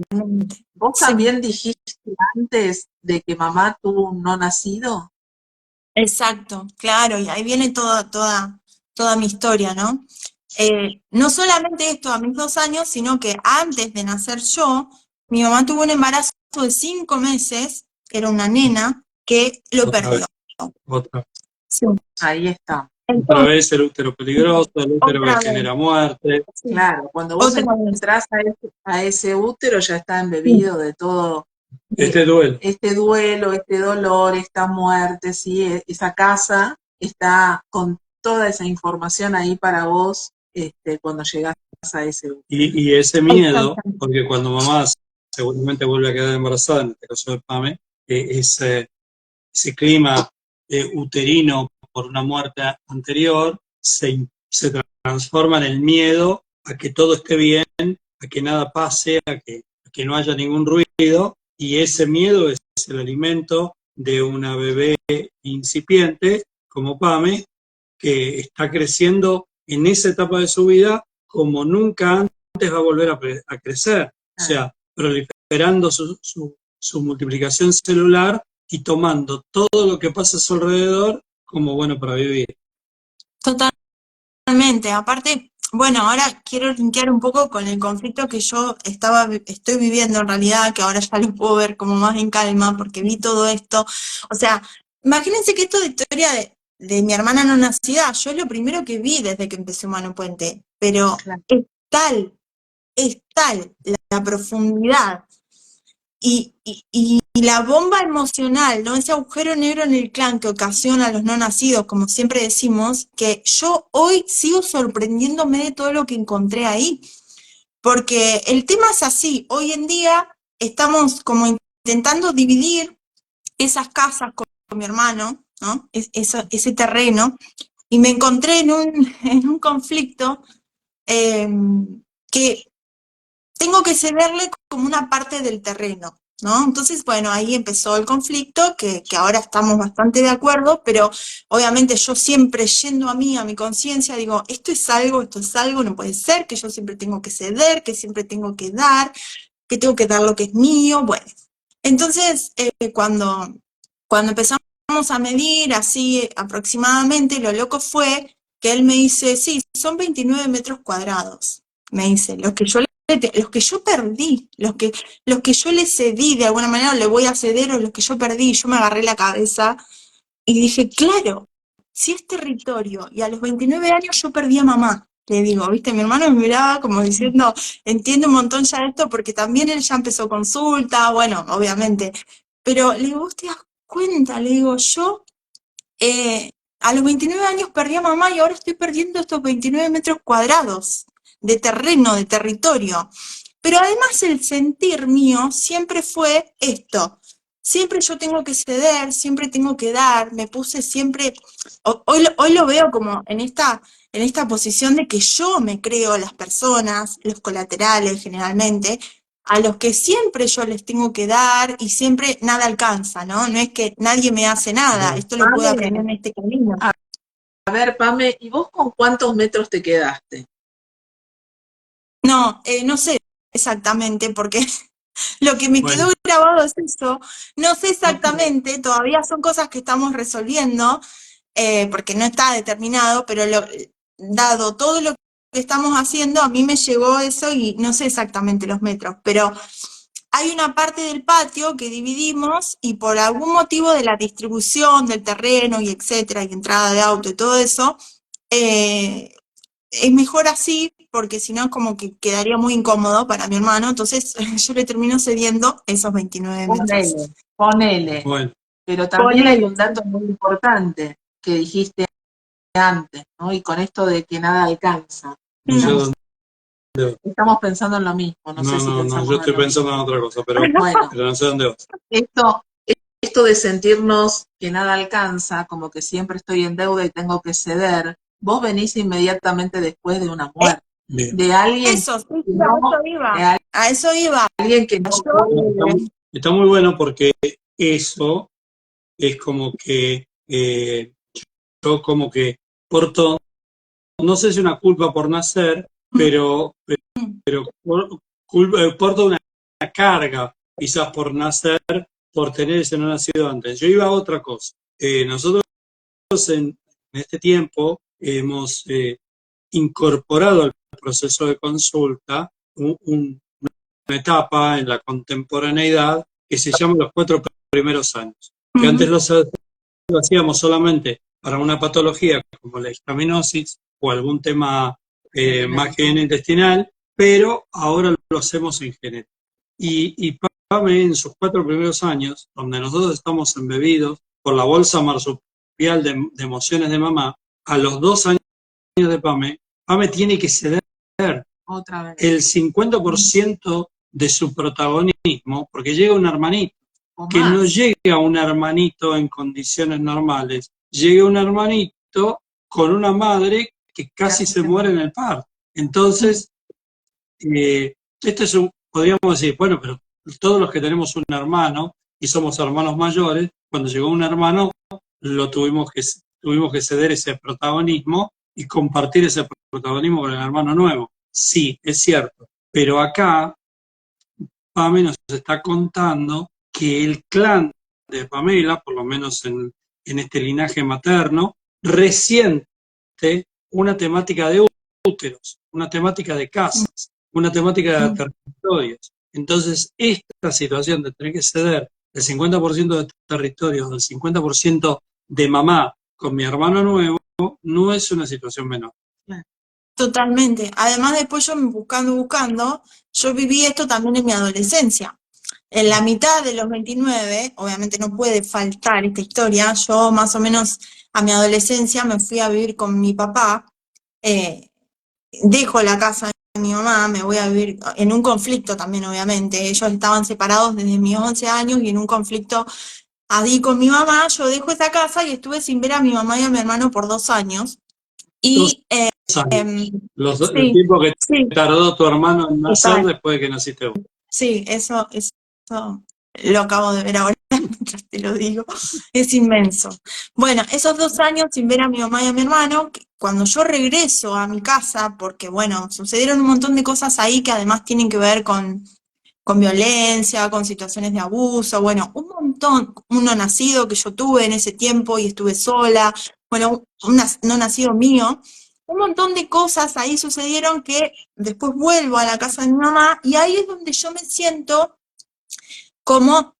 vos Sí. también dijiste antes de que mamá tuvo un no nacido. Exacto, claro, y ahí viene toda mi historia, ¿no? No solamente esto a mis 2 años, sino que antes de nacer yo, mi mamá tuvo un embarazo de 5 meses, que era una nena, que lo Otra perdió. Otra, Sí. Ahí está. otra Entonces, vez el útero peligroso, el útero que otra vez, genera muerte. Claro, cuando vos otra vez. entras a ese útero ya está embebido de todo este duelo, este dolor, esta muerte, ¿sí? Esa casa está con toda esa información ahí para vos cuando llegás a ese duelo. Y ese miedo, porque cuando mamá seguramente vuelve a quedar embarazada, en este caso de Pame, ese clima uterino por una muerte anterior se transforma en el miedo a que todo esté bien, a que nada pase, a que no haya ningún ruido, y ese miedo es el alimento de una bebé incipiente como Pame, que está creciendo en esa etapa de su vida como nunca antes va a volver a crecer, o sea, proliferando su multiplicación celular y tomando todo lo que pasa a su alrededor como bueno para vivir. Totalmente. Aparte, bueno, ahora quiero linkear un poco con el conflicto que yo estoy viviendo en realidad, que ahora ya lo puedo ver como más en calma, porque vi todo esto. O sea, imagínense que esto de historia de mi hermana no nacida, yo es lo primero que vi desde que empecé Humano Puente, pero Claro. es tal la profundidad y la bomba emocional, ¿no? Ese agujero negro en el clan que ocasiona a los no nacidos, como siempre decimos, que yo hoy sigo sorprendiéndome de todo lo que encontré ahí. Porque el tema es así, hoy en día estamos como intentando dividir esas casas con mi hermano, ¿no? Ese terreno, y me encontré en un conflicto que tengo que cederle como una parte del terreno, ¿no? Entonces, bueno, ahí empezó el conflicto, que ahora estamos bastante de acuerdo, pero obviamente yo siempre yendo a mí, a mi conciencia, digo, esto es algo, no puede ser, que yo siempre tengo que ceder, que siempre tengo que dar lo que es mío, bueno. Entonces, cuando empezamos a medir así aproximadamente, lo loco fue que él me dice, sí, son 29 metros cuadrados, me dice, los que yo perdí, los que yo le cedí de alguna manera, le voy a ceder, o los que yo perdí, yo me agarré la cabeza y dije, claro, si es territorio, y a los 29 años yo perdí a mamá, le digo, viste, mi hermano me miraba como diciendo, entiende un montón ya esto, porque también él ya empezó consulta, bueno, obviamente, pero le digo, ¿vos te das cuenta? Le digo, yo a los 29 años perdí a mamá y ahora estoy perdiendo estos 29 metros cuadrados de terreno, de territorio. Pero además el sentir mío siempre fue esto. Siempre yo tengo que ceder, siempre tengo que dar, me puse siempre, hoy lo veo como en esta posición de que yo me creo las personas, los colaterales generalmente, a los que siempre yo les tengo que dar y siempre nada alcanza, ¿no? No es que nadie me hace nada, esto lo puedo aprender en este camino. A ver, Pame, ¿y vos con cuántos metros te quedaste? No, no sé exactamente, porque lo que me quedó grabado es eso. No sé exactamente, todavía son cosas que estamos resolviendo, porque no está determinado, pero dado todo lo que estamos haciendo, a mí me llegó eso y no sé exactamente los metros, pero hay una parte del patio que dividimos y por algún motivo de la distribución del terreno y etcétera, y entrada de auto y todo eso, es mejor así, porque si no como que quedaría muy incómodo para mi hermano, entonces yo le termino cediendo esos 29 metros. Ponele. Bueno. Pero también hay un dato muy importante que dijiste antes, ¿no? Y con esto de que nada alcanza. Estamos pensando en lo mismo, no sé si pensamos yo estoy pensando en otra cosa, pero, bueno, pero no sé dónde vas. Esto de sentirnos que nada alcanza, como que siempre estoy en deuda y tengo que ceder, vos venís inmediatamente después de una muerte. De alguien eso, sí, a eso iba. Alguien que no puede. Está muy bueno porque eso es como que yo como que porto, no sé si una culpa por nacer, pero porto una carga quizás por nacer, por tener ese no nacido antes. Yo iba a otra cosa. Nosotros en este tiempo hemos incorporado al proceso de consulta una etapa en la contemporaneidad que se llama los 4 primeros años. Que antes lo hacíamos solamente para una patología como la histaminosis o algún tema más que intestinal, pero ahora lo hacemos en genética. Y Pame en sus 4 primeros años, donde nosotros estamos embebidos por la bolsa marsupial de emociones de mamá, a los 2 años de Pame, Pame tiene que ceder Otra vez. el 50% de su protagonismo, porque llega un hermanito, O que más. no llega un hermanito en condiciones normales, llega un hermanito con una madre que casi se muere en el parto. Entonces, esto es podríamos decir, bueno, pero todos los que tenemos un hermano y somos hermanos mayores, cuando llegó un hermano, tuvimos que ceder ese protagonismo y compartir ese protagonismo con el hermano nuevo. Sí, es cierto. Pero acá, Pame nos está contando que el clan de Pamela, por lo menos en este linaje materno, resiente una temática de úteros, una temática de casas, una temática de territorios. Entonces, esta situación de tener que ceder el 50% de territorios, el 50% de mamá con mi hermano nuevo, no es una situación menor. Totalmente. Además, después yo buscando, yo viví esto también en mi adolescencia. En la mitad de los 29, obviamente no puede faltar esta historia, yo más o menos a mi adolescencia me fui a vivir con mi papá, dejo la casa de mi mamá, me voy a vivir en un conflicto también, obviamente. Ellos estaban separados desde mis 11 años y en un conflicto ahí con mi mamá, yo dejo esa casa y estuve sin ver a mi mamá y a mi hermano por 2 años. Y El tiempo que sí, tardó tu hermano en nacer total. después de que naciste vos. Sí, eso lo acabo de ver ahora mientras te lo digo. Es inmenso. Bueno, esos 2 años sin ver a mi mamá y a mi hermano, cuando yo regreso a mi casa, porque bueno, sucedieron un montón de cosas ahí que además tienen que ver con violencia, con situaciones de abuso, bueno, un montón, un no nacido que yo tuve en ese tiempo y estuve sola, bueno, un no nacido mío, un montón de cosas ahí sucedieron que después vuelvo a la casa de mi mamá y ahí es donde yo me siento como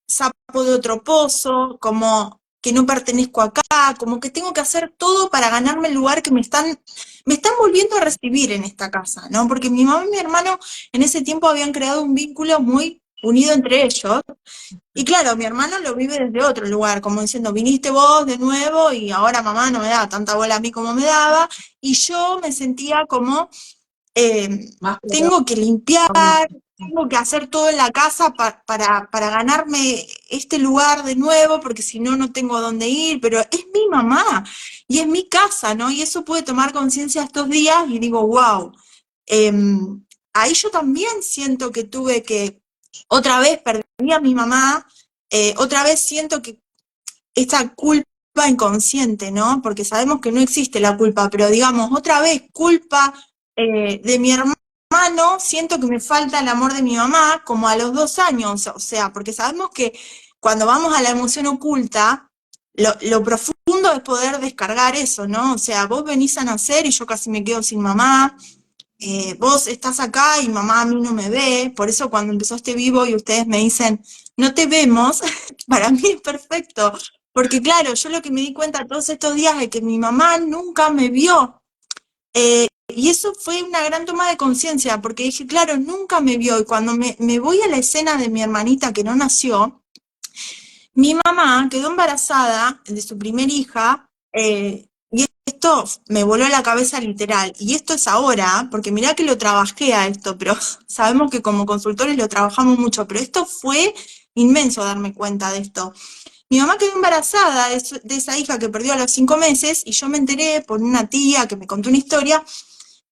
sapo de otro pozo, como que no pertenezco acá, como que tengo que hacer todo para ganarme el lugar que me están volviendo a recibir en esta casa, ¿no? Porque mi mamá y mi hermano en ese tiempo habían creado un vínculo muy unido entre ellos. Y claro, mi hermano lo vive desde otro lugar, como diciendo, viniste vos de nuevo y ahora mamá no me da tanta bola a mí como me daba. Y yo me sentía como, tengo que limpiar, tengo que hacer todo en la casa para ganarme este lugar de nuevo, porque si no, no tengo dónde ir, pero es mi mamá y es mi casa, ¿no? Y eso pude tomar conciencia estos días y digo, wow, ahí yo también siento que tuve que, otra vez perdí a mi mamá, otra vez siento que esta culpa inconsciente, ¿no? Porque sabemos que no existe la culpa, pero digamos, otra vez culpa de mi hermano, siento que me falta el amor de mi mamá, como a los 2 años, o sea, porque sabemos que cuando vamos a la emoción oculta, lo profundo es poder descargar eso, ¿no? O sea, vos venís a nacer y yo casi me quedo sin mamá, vos estás acá y mamá a mí no me ve, por eso cuando empezó este vivo y ustedes me dicen, no te vemos, para mí es perfecto, porque claro, yo lo que me di cuenta todos estos días es que mi mamá nunca me vio, y eso fue una gran toma de conciencia, porque dije, claro, nunca me vio, y cuando me voy a la escena de mi hermanita que no nació, mi mamá quedó embarazada de su primer hija, y esto me voló la cabeza literal. Y esto es ahora, porque mirá que lo trabajé a esto, pero sabemos que como consultores lo trabajamos mucho, pero esto fue inmenso darme cuenta de esto. Mi mamá quedó embarazada de esa hija que perdió a los 5 meses y yo me enteré por una tía que me contó una historia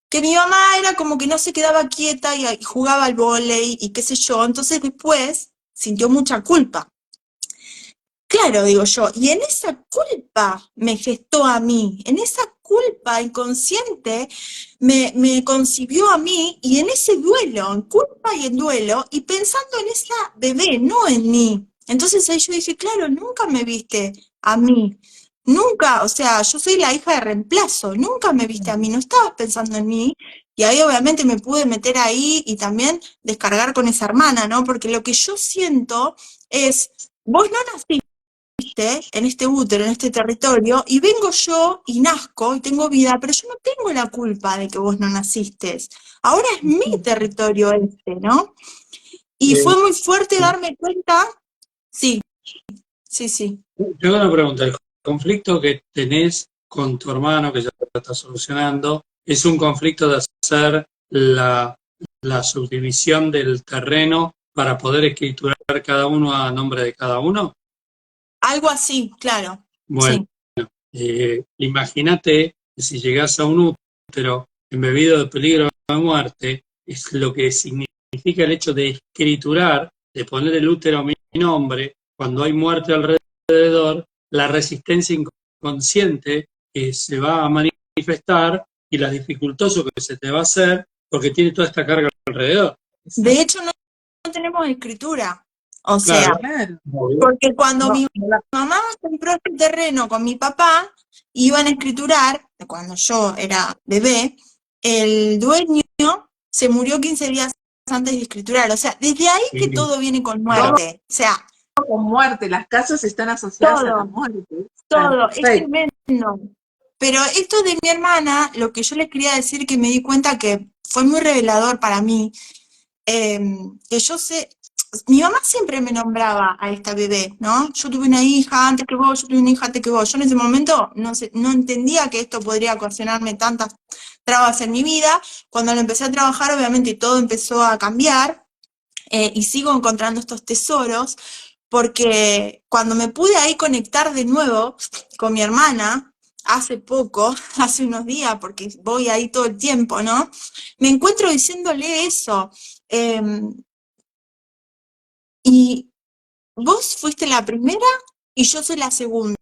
que mi mamá era como que no se quedaba quieta y jugaba al vóley y qué sé yo. Entonces después sintió mucha culpa. Claro, digo yo, y en esa culpa me gestó a mí, en esa culpa inconsciente me concibió a mí y en ese duelo, en culpa y en duelo, y pensando en esa bebé, no en mí. Entonces ahí yo dije, claro, nunca me viste a mí, nunca, o sea, yo soy la hija de reemplazo, nunca me viste a mí, no estabas pensando en mí, y ahí obviamente me pude meter ahí y también descargar con esa hermana, ¿no? Porque lo que yo siento es, vos no naciste en este útero, en este territorio, y vengo yo y nazco y tengo vida, pero yo no tengo la culpa de que vos no naciste. Ahora es mi territorio este, ¿no? Y fue muy fuerte darme cuenta, sí, sí, sí. Yo hago una pregunta, ¿el conflicto que tenés con tu hermano, que ya lo estás solucionando, es un conflicto de hacer la subdivisión del terreno para poder escriturar cada uno a nombre de cada uno? Algo así, claro, Bueno, sí. imagínate que si llegás a un útero embebido de peligro de muerte, es lo que significa el hecho de escriturar, de poner el útero a mi nombre, cuando hay muerte alrededor, la resistencia inconsciente que se va a manifestar y lo dificultoso que se te va a hacer porque tiene toda esta carga alrededor. De hecho, no tenemos escritura. O sea, Claro, Claro. porque cuando No, mi mamá compró este terreno con mi papá, iban a escriturar, cuando yo era bebé, el dueño se murió 15 días antes de escriturar. O sea, desde ahí que sí, todo viene con claro. muerte. O sea, con muerte, las casas están asociadas a la todo, muerte. todo, es Perfecto. tremendo. Pero esto de mi hermana, lo que yo les quería decir que me di cuenta que fue muy revelador para mí, que yo sé, mi mamá siempre me nombraba a esta bebé, ¿no? Yo tuve una hija antes que vos, yo tuve una hija antes que vos. Yo en ese momento no entendía que esto podría ocasionarme tantas trabas en mi vida. Cuando lo empecé a trabajar, obviamente todo empezó a cambiar, y sigo encontrando estos tesoros, porque cuando me pude ahí conectar de nuevo con mi hermana, hace poco, hace unos días, porque voy ahí todo el tiempo, ¿no? Me encuentro diciéndole eso. eh, y vos fuiste la primera y yo soy la segunda,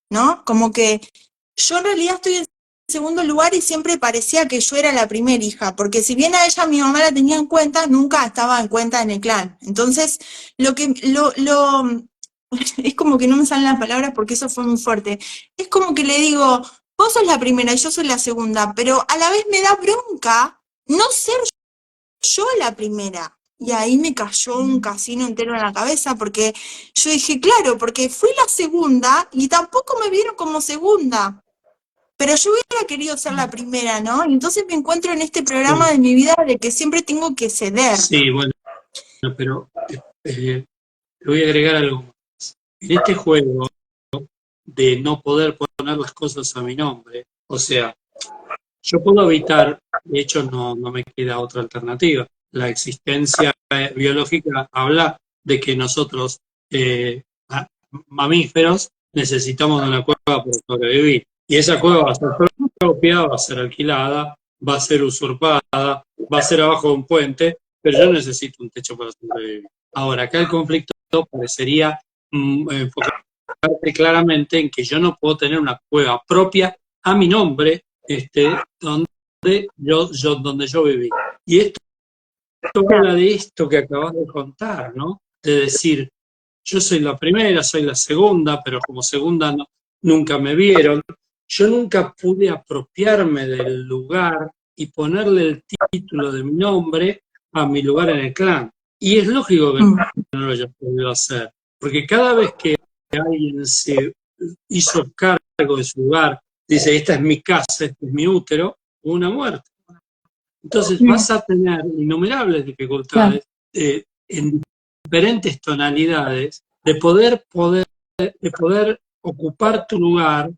¿no? Como que yo en realidad estoy en segundo lugar y siempre parecía que yo era la primera hija, porque si bien a ella mi mamá la tenía en cuenta, nunca estaba en cuenta en el clan. Entonces, es como que no me salen las palabras porque eso fue muy fuerte. Es como que le digo, vos sos la primera y yo soy la segunda, pero a la vez me da bronca no ser yo la primera. Y ahí me cayó un casino entero en la cabeza porque yo dije, claro, porque fui la segunda y tampoco me vieron como segunda. Pero yo hubiera querido ser la primera, ¿no? Y entonces me encuentro en este programa de mi vida de que siempre tengo que ceder. Sí, bueno, pero te voy a agregar algo más. En este juego de no poder poner las cosas a mi nombre, o sea, yo puedo evitar, de hecho no me queda otra alternativa. La existencia biológica habla de que nosotros, mamíferos, necesitamos de una cueva para sobrevivir. Y esa cueva va a ser propia, va a ser alquilada, va a ser usurpada, va a ser abajo de un puente, pero yo necesito un techo para sobrevivir. Ahora, acá el conflicto parecería enfocarte claramente en que yo no puedo tener una cueva propia a mi nombre, donde yo viví. Y esto habla de esto que acabas de contar, ¿no? De decir, yo soy la primera, soy la segunda, pero como segunda nunca me vieron. Yo nunca pude apropiarme del lugar y ponerle el título de mi nombre a mi lugar en el clan. Y es lógico que no lo haya podido hacer, porque cada vez que alguien se hizo cargo de su lugar, dice, esta es mi casa, este es mi útero, una muerte. Entonces vas a tener innumerables dificultades en diferentes tonalidades de poder ocupar tu lugar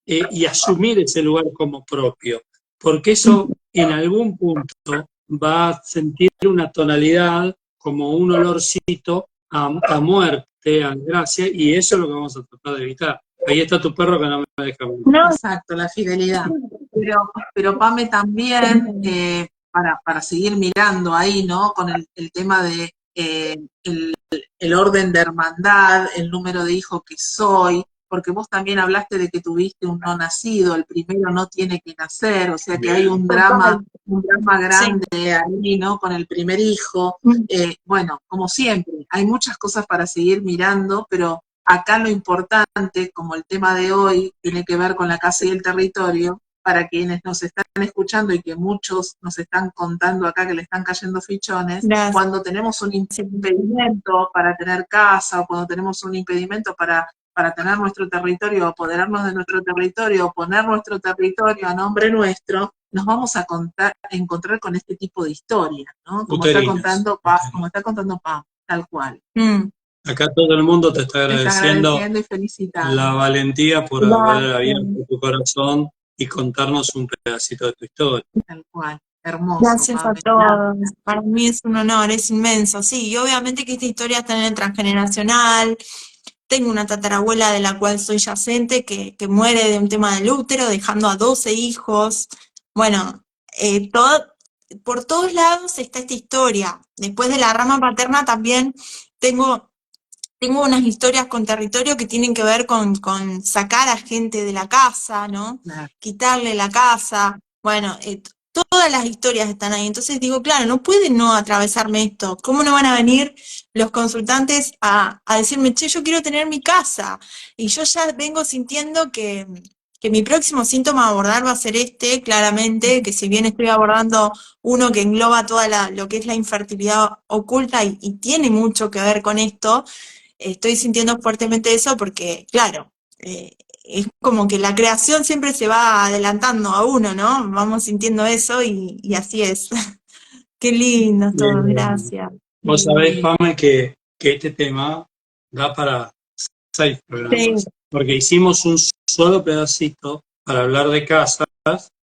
y asumir ese lugar como propio, porque eso en algún punto va a sentir una tonalidad como un olorcito a muerte, a desgracia, y eso es lo que vamos a tratar de evitar. Ahí está tu perro que no me deja mentir. No, Exacto, la fidelidad. Pero Pame también, para seguir mirando ahí, ¿no? Con el tema de el orden de hermandad, el número de hijos que soy, porque vos también hablaste de que tuviste un no nacido, el primero no tiene que nacer, o sea que hay un drama grande ahí, ¿no? Con el primer hijo. Bueno, como siempre, hay muchas cosas para seguir mirando, pero acá lo importante, como el tema de hoy tiene que ver con la casa y el territorio, para quienes nos están escuchando y que muchos nos están contando acá que le están cayendo fichones, gracias. cuando tenemos un impedimento para tener casa o cuando tenemos un impedimento para tener nuestro territorio, apoderarnos de nuestro territorio, poner nuestro territorio a nombre nuestro, nos vamos a encontrar con este tipo de historias, ¿no? Como Uterinas. está contando Pam, tal cual. Acá todo el mundo te está agradeciendo y felicitando la valentía por haber abierto tu corazón y contarnos un pedacito de tu historia. Tal cual. Hermoso. Gracias a todos. Para mí es un honor, es inmenso. Sí, y obviamente que esta historia está en el transgeneracional. Tengo una tatarabuela de la cual soy yacente que muere de un tema del útero, dejando a 12 hijos. Bueno, por todos lados está esta historia. Después de la rama paterna también tengo unas historias con territorio que tienen que ver con sacar a gente de la casa, ¿no? Claro. Quitarle la casa. Bueno, todas las historias están ahí. Entonces digo, claro, no pueden no atravesarme esto. ¿Cómo no van a venir los consultantes a decirme, che, yo quiero tener mi casa? Y yo ya vengo sintiendo que mi próximo síntoma a abordar va a ser claramente, que si bien estoy abordando uno que engloba toda lo que es la infertilidad oculta y tiene mucho que ver con esto, estoy sintiendo fuertemente eso porque, claro, es como que la creación siempre se va adelantando a uno, ¿no? Vamos sintiendo eso y así es. Qué lindo todo, gracias. Vos sabés, Pame, que este tema da para 6 programas, Sí. porque hicimos un solo pedacito para hablar de casas,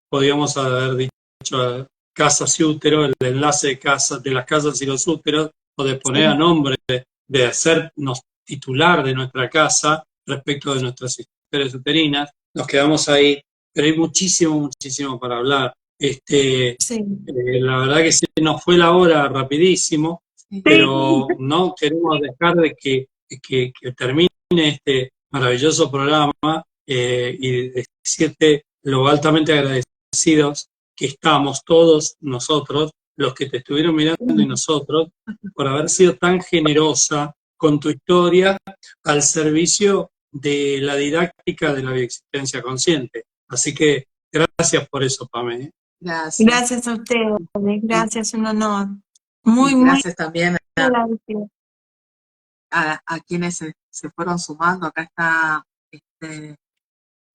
podíamos haber dicho casas y útero, el enlace de las casas y los úteros, o de poner a nombre, de hacernos titular de nuestra casa respecto de nuestras historias uterinas. Nos quedamos ahí, pero hay muchísimo para hablar. La verdad que se nos fue la hora rapidísimo, pero no queremos dejar de que termine este maravilloso programa y decirte lo altamente agradecidos que estamos todos nosotros, los que te estuvieron mirando y nosotros, por haber sido tan generosa con tu historia al servicio de la didáctica de la bioexistencia consciente. Así que gracias por eso, Pame. Gracias a ustedes, gracias, un honor. Gracias también agradecido. A quienes se fueron sumando. Acá está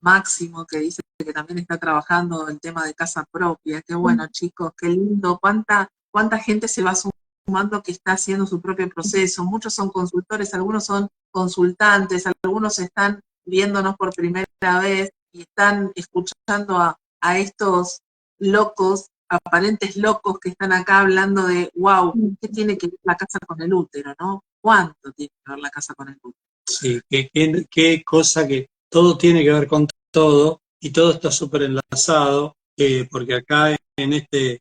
Máximo, que dice que también está trabajando el tema de casa propia. Qué bueno, chicos, qué lindo. Cuánta gente se va sumando que está haciendo su propio proceso. Muchos son consultores, algunos son consultantes, algunos están viéndonos por primera vez y están escuchando a estos locos, aparentes locos que están acá hablando de, wow, ¿qué tiene que ver la casa con el útero, no? ¿Cuánto tiene que ver la casa con el útero? Sí, qué cosa que todo tiene que ver con todo y todo está súper enlazado, porque acá en este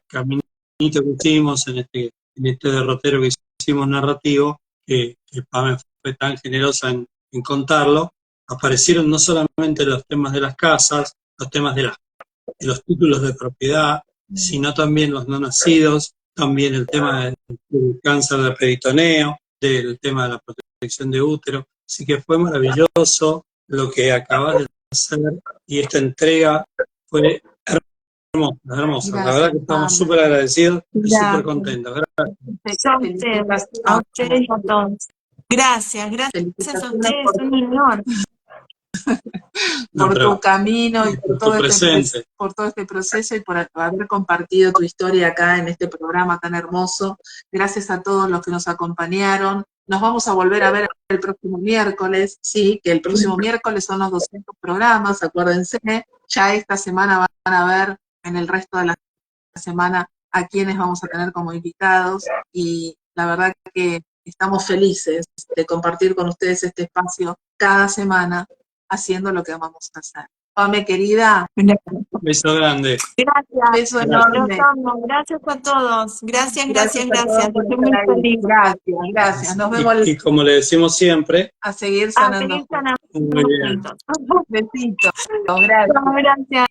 caminito que hicimos, en este derrotero que hicimos narrativo, que Pame fue tan generosa en contarlo, aparecieron no solamente los temas de las casas, los temas de los títulos de propiedad, sino también los no nacidos, también el tema del cáncer de peritoneo, del tema de la protección de útero. Así que fue maravilloso lo que acabas de hacer y esta entrega fue hermosa. Gracias, la verdad que estamos súper agradecidos y súper contentos. Gracias. A ustedes y a todos. Gracias a ustedes, es un honor. Por tu camino y por todo este proceso y por haber compartido tu historia acá en este programa tan hermoso. Gracias a todos los que nos acompañaron. Nos vamos a volver a ver el próximo miércoles, sí, que el próximo miércoles son los 200 programas, acuérdense. Ya esta semana van a ver en el resto de la semana a quienes vamos a tener como invitados y la verdad que estamos felices de compartir con ustedes este espacio cada semana haciendo lo que vamos a hacer. Pame, querida. Beso grande. Gracias. Beso enorme. Gracias a todos. Gracias. Estoy muy feliz. Gracias. Nos vemos. Y como le decimos siempre, a seguir sanando. Muy bien. Besitos. Gracias.